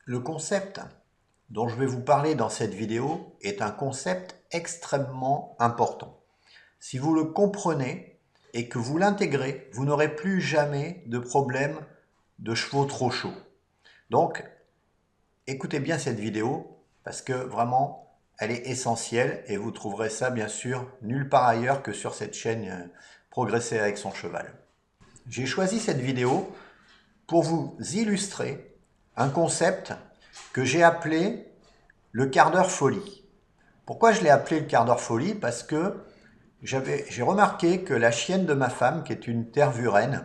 Le concept dont je vais vous parler dans cette vidéo est un concept extrêmement important. Si vous le comprenez et que vous l'intégrez, vous n'aurez plus jamais de problème de chevaux trop chauds. Donc, écoutez bien cette vidéo parce que vraiment, elle est essentielle et vous trouverez ça bien sûr nulle part ailleurs que sur cette chaîne Progresser avec son cheval. J'ai choisi cette vidéo pour vous illustrer un concept que j'ai appelé le quart d'heure folie. Pourquoi je l'ai appelé le quart d'heure folie? Parce que j'ai remarqué que la chienne de ma femme, qui est une tervuren,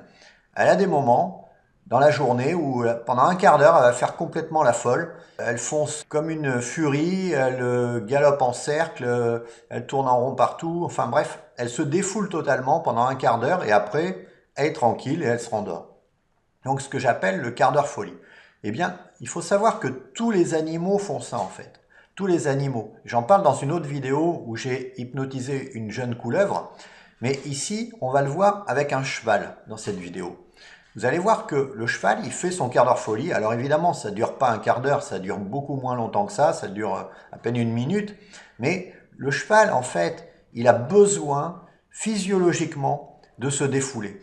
elle a des moments dans la journée où pendant un quart d'heure, elle va faire complètement la folle. Elle fonce comme une furie, elle galope en cercle, elle tourne en rond partout. Enfin bref, elle se défoule totalement pendant un quart d'heure et après, elle est tranquille et elle se rendort. Donc ce que j'appelle le quart d'heure folie. Eh bien, il faut savoir que tous les animaux font ça en fait. Tous les animaux. J'en parle dans une autre vidéo où j'ai hypnotisé une jeune couleuvre. Mais ici, on va le voir avec un cheval dans cette vidéo. Vous allez voir que le cheval, il fait son quart d'heure folie. Alors évidemment, ça ne dure pas un quart d'heure, ça dure beaucoup moins longtemps que ça dure à peine une minute. Mais le cheval, en fait, il a besoin physiologiquement de se défouler.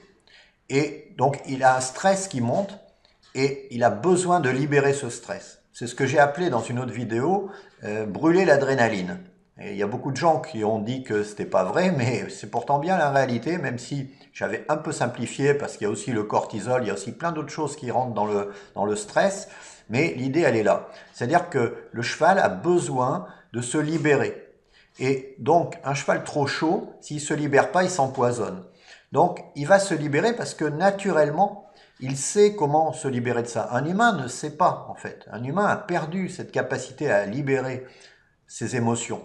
Et donc, il a un stress qui monte et il a besoin de libérer ce stress. C'est ce que j'ai appelé dans une autre vidéo brûler l'adrénaline. Et il y a beaucoup de gens qui ont dit que c'était pas vrai, mais c'est pourtant bien la réalité, même si j'avais un peu simplifié parce qu'il y a aussi le cortisol, il y a aussi plein d'autres choses qui rentrent dans le stress, mais l'idée elle est là. C'est-à-dire que le cheval a besoin de se libérer. Et donc un cheval trop chaud, s'il ne se libère pas, il s'empoisonne. Donc il va se libérer parce que naturellement, il sait comment se libérer de ça. Un humain ne sait pas en fait. Un humain a perdu cette capacité à libérer ses émotions.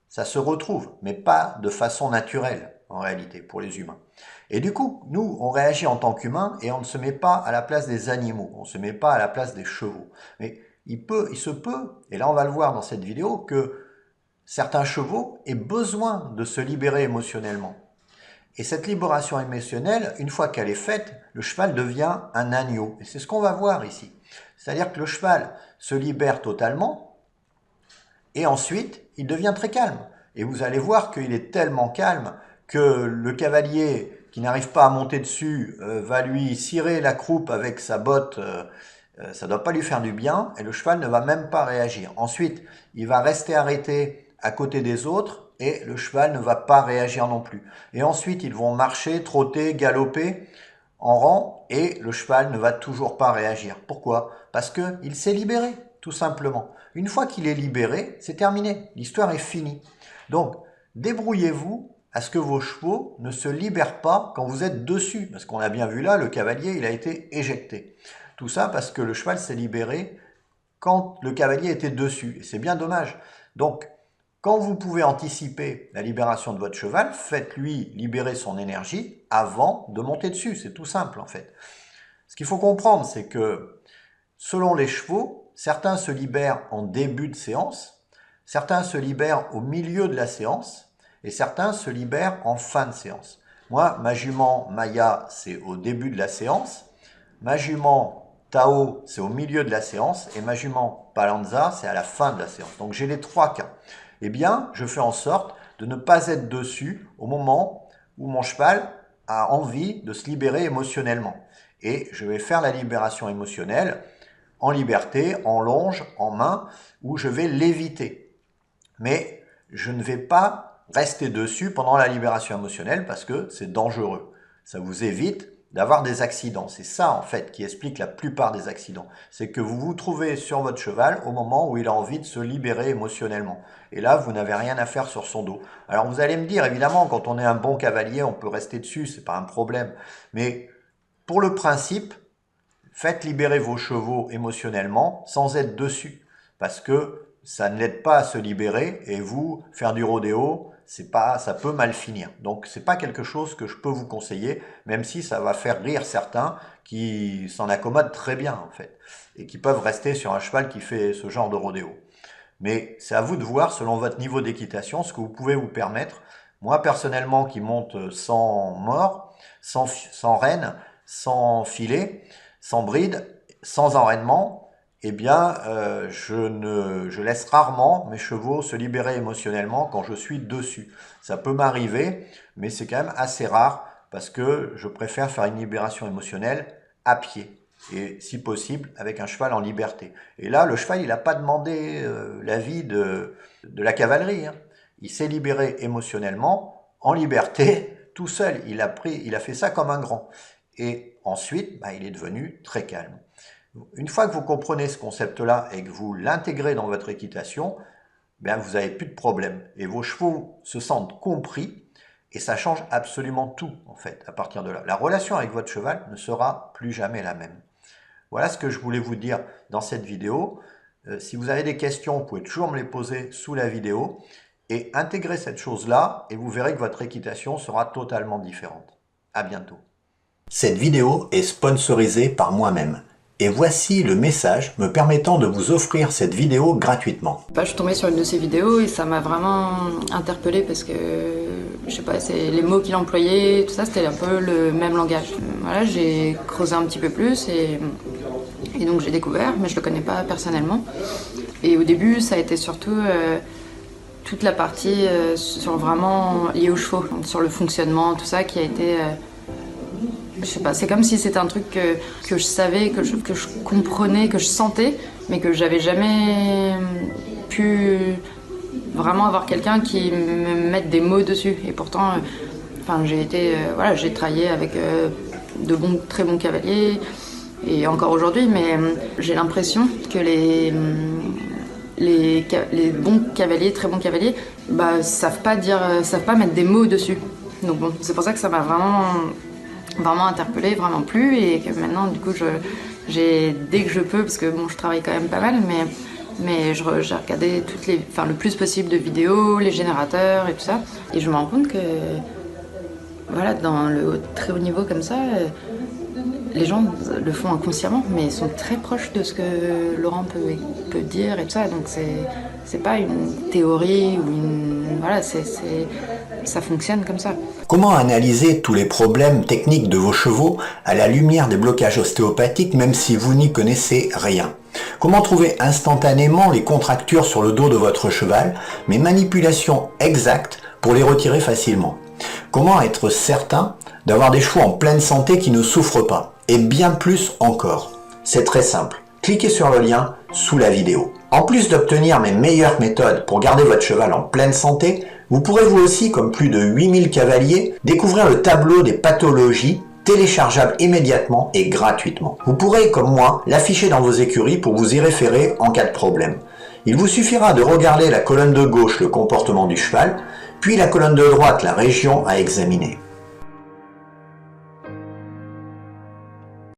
Ça se retrouve, mais pas de façon naturelle en réalité pour les humains. Et du coup, nous, on réagit en tant qu'humains et on ne se met pas à la place des animaux, on ne se met pas à la place des chevaux. Mais il se peut, et là on va le voir dans cette vidéo, que certains chevaux aient besoin de se libérer émotionnellement. Et cette libération émotionnelle, une fois qu'elle est faite, le cheval devient un agneau. Et c'est ce qu'on va voir ici. C'est-à-dire que le cheval se libère totalement et ensuite, il devient très calme. Et vous allez voir qu'il est tellement calme que le cavalier qui n'arrive pas à monter dessus va lui cirer la croupe avec sa botte. Ça ne doit pas lui faire du bien et le cheval ne va même pas réagir. Ensuite, il va rester arrêté à côté des autres et le cheval ne va pas réagir non plus. Et ensuite, ils vont marcher, trotter, galoper en rang et le cheval ne va toujours pas réagir. Pourquoi? Parce qu'il s'est libéré, tout simplement. Une fois qu'il est libéré, c'est terminé. L'histoire est finie. Donc, débrouillez-vous à ce que vos chevaux ne se libèrent pas quand vous êtes dessus. Parce qu'on a bien vu là, le cavalier, il a été éjecté. Tout ça parce que le cheval s'est libéré quand le cavalier était dessus. Et c'est bien dommage. Donc, quand vous pouvez anticiper la libération de votre cheval, faites-lui libérer son énergie avant de monter dessus. C'est tout simple en fait. Ce qu'il faut comprendre, c'est que selon les chevaux, certains se libèrent en début de séance, certains se libèrent au milieu de la séance et certains se libèrent en fin de séance. Moi, ma jument Maya, c'est au début de la séance. Ma jument Tao, c'est au milieu de la séance. Et ma jument Palanza, c'est à la fin de la séance. Donc j'ai les trois cas. Eh bien, je fais en sorte de ne pas être dessus au moment où mon cheval a envie de se libérer émotionnellement. Et je vais faire la libération émotionnelle en liberté, en longe, en main, où je vais l'éviter. Mais je ne vais pas rester dessus pendant la libération émotionnelle parce que c'est dangereux. Ça vous évite d'avoir des accidents. C'est ça en fait qui explique la plupart des accidents. C'est que vous vous trouvez sur votre cheval au moment où il a envie de se libérer émotionnellement. Et là, vous n'avez rien à faire sur son dos. Alors vous allez me dire, évidemment, quand on est un bon cavalier, on peut rester dessus, c'est pas un problème. Mais pour le principe, faites libérer vos chevaux émotionnellement sans être dessus. Parce que ça ne l'aide pas à se libérer et vous, faire du rodéo, ça peut mal finir. Donc c'est pas quelque chose que je peux vous conseiller, même si ça va faire rire certains qui s'en accommodent très bien en fait, et qui peuvent rester sur un cheval qui fait ce genre de rodéo. Mais c'est à vous de voir, selon votre niveau d'équitation, ce que vous pouvez vous permettre. Moi, personnellement, qui monte sans mors, sans renne, sans filet, sans bride, sans enraînement, eh bien, je laisse rarement mes chevaux se libérer émotionnellement quand je suis dessus. Ça peut m'arriver, mais c'est quand même assez rare parce que je préfère faire une libération émotionnelle à pied. Et si possible avec un cheval en liberté. Et là, le cheval, il n'a pas demandé l'avis de la cavalerie, hein. Il s'est libéré émotionnellement, en liberté, tout seul. Il a fait ça comme un grand. Et ensuite, il est devenu très calme. Une fois que vous comprenez ce concept-là et que vous l'intégrez dans votre équitation, vous n'avez plus de problème. Et vos chevaux se sentent compris. Et ça change absolument tout, en fait, à partir de là. La relation avec votre cheval ne sera plus jamais la même. Voilà ce que je voulais vous dire dans cette vidéo. Si vous avez des questions, vous pouvez toujours me les poser sous la vidéo. Et intégrez cette chose-là et vous verrez que votre équitation sera totalement différente. À bientôt. Cette vidéo est sponsorisée par moi-même. Et voici le message me permettant de vous offrir cette vidéo gratuitement. Je suis tombée sur une de ces vidéos et ça m'a vraiment interpellée parce que, je sais pas, c'est les mots qu'il employait, tout ça, c'était un peu le même langage. Voilà, j'ai creusé un petit peu plus et donc j'ai découvert, mais je le connais pas personnellement. Et au début, ça a été surtout toute la partie sur vraiment liée aux chevaux, sur le fonctionnement, tout ça qui a été... je sais pas, c'est comme si c'était un truc que je savais, que je comprenais, que je sentais, mais que j'avais jamais pu vraiment avoir quelqu'un qui me mette des mots dessus. Et pourtant, j'ai travaillé avec de très bons cavaliers, et encore aujourd'hui, mais j'ai l'impression que les bons cavaliers, très bons cavaliers, savent pas mettre des mots dessus. Donc bon, c'est pour ça que ça m'a vraiment interpellée, vraiment plu, et que maintenant du coup dès que je peux, parce que bon, je travaille quand même pas mal, mais j'ai regardé le plus possible de vidéos, les générateurs et tout ça, et je me rends compte que voilà, dans le très haut niveau comme ça, les gens le font inconsciemment, mais ils sont très proches de ce que Laurent peut dire et tout ça, donc c'est pas une théorie ou voilà, ça fonctionne comme ça. Comment analyser tous les problèmes techniques de vos chevaux à la lumière des blocages ostéopathiques même si vous n'y connaissez rien? Comment trouver instantanément les contractures sur le dos de votre cheval, mais manipulation exacte pour les retirer facilement? Comment être certain d'avoir des chevaux en pleine santé qui ne souffrent pas? Et bien plus encore. C'est très simple. Cliquez sur le lien sous la vidéo. En plus d'obtenir mes meilleures méthodes pour garder votre cheval en pleine santé, vous pourrez vous aussi, comme plus de 8000 cavaliers, découvrir le tableau des pathologies téléchargeable immédiatement et gratuitement. Vous pourrez, comme moi, l'afficher dans vos écuries pour vous y référer en cas de problème. Il vous suffira de regarder la colonne de gauche, le comportement du cheval, puis la colonne de droite, la région à examiner.